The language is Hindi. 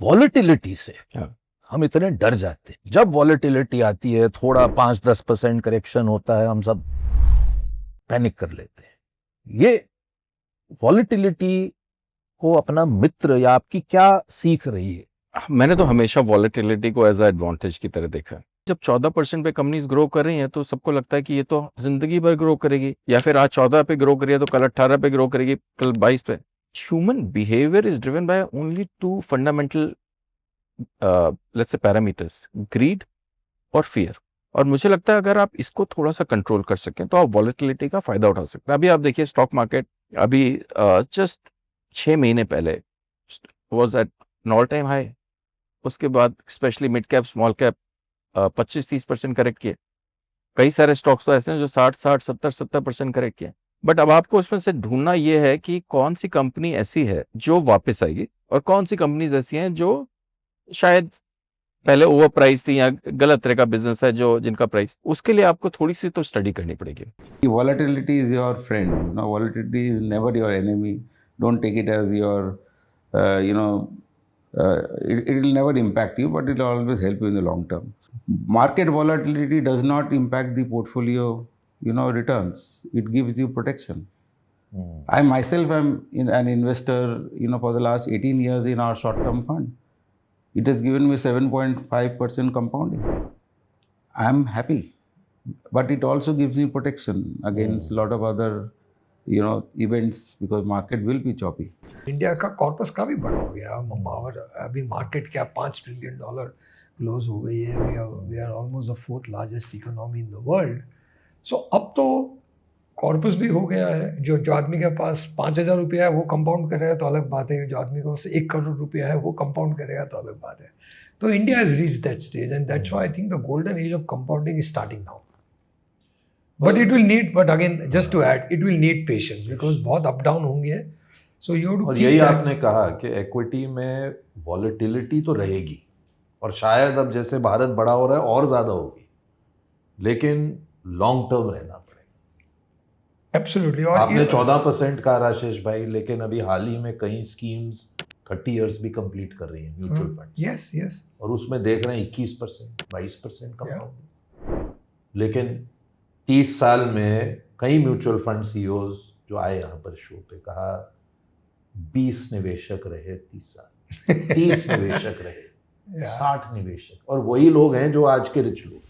वॉलेटिलिटी से हाँ। हम इतने डर जाते हैं। जब वॉलेटिलिटी आती है, थोड़ा 5-10% करेक्शन होता है, हम सब पैनिक कर लेते हैं। ये वॉलेटिलिटी को अपना मित्र या आपकी क्या सीख रही है? मैंने तो हमेशा वॉलेटिलिटी को एज अ एडवांटेज की तरह देखा है। जब 14% पे कंपनीज ग्रो कर रही हैं तो सबको लगता है कि ये तो जिंदगी भर ग्रो करेगी, या फिर आज 14 पे ग्रो करी है तो कल 18 पे ग्रो करेगी, कल 22 पे। Human behaviour is driven by only two fundamental let's say parameters, greed और फियर। और मुझे लगता है अगर आप इसको थोड़ा सा कंट्रोल कर सकें तो आप वॉलेटिलिटी का फायदा उठा सकते हैं। अभी आप देखिए स्टॉक मार्केट अभी जस्ट 6 महीने पहले was at an all time high. उसके बाद specially mid cap small cap 25-30% correct किए। कई सारे स्टॉक्स तो ऐसे हैं जो 60-60 70-70% करेक्ट किए। बट अब आपको उसमें से ढूंढना ये है कि कौन सी कंपनी ऐसी है जो वापस आएगी और कौन सी कंपनीज ऐसी हैं जो शायद पहले ओवर प्राइस थी या गलत तरह का बिजनेस है जो जिनका प्राइस, उसके लिए आपको थोड़ी सी तो स्टडी करनी पड़ेगी। Volatility is your friend. Volatility is never your enemy. Don't take it as your, it will never impact you, but it will always help you in the long term. Market volatility does not impact the portfolio, returns. It gives you protection. I myself am an investor, for the last 18 years in our short-term fund. It has given me 7.5% compounding. I am happy. But it also gives me protection against a lot of other, events, because market will be choppy. India का कॉर्पस काफ़ी बड़ा हो गया। और अभी मार्केट क्या $5 ट्रिलियन क्लोज हो गई है। We are almost the 4th largest economy in the world. So अब तो कॉर्पस भी हो गया है। जो आदमी के पास 5,000 रुपया है वो कंपाउंड करेगा तो अलग बात है, जो आदमी के पास 1 करोड़ रुपया है वो कंपाउंड करेगा तो अलग बात है। तो India has reach that stage and that's why I think the golden age of compounding is starting now. But it will need, but again just to add, it will need patience because बहुत अप डाउन होंगे। सो यू हैव टू और कीप यही दैट। आपने कहा कि इक्विटी में वॉलेटिलिटी तो रहेगी और शायद अब जैसे भारत बड़ा हो रहा है और ज़्यादा होगी, लेकिन लॉन्ग टर्म रहना पड़ेगा। एब्सोल्युटली। और आपने 14% कहा राजेश भाई, लेकिन अभी हाल ही में कई स्कीम्स 30 इयर्स भी कंप्लीट कर रही हैं म्यूचुअल फंड। Yes yes. और उसमें देख रहे हैं 21% 22% कंपाउंडिंग। लेकिन 30 साल में कई म्यूचुअल फंड सीईओज जो आए यहाँ पर शो पे कहा 20 निवेशक रहे 30 साल 30 निवेशक रहे 60 निवेशक, और वही लोग हैं जो आज के रिच लोग।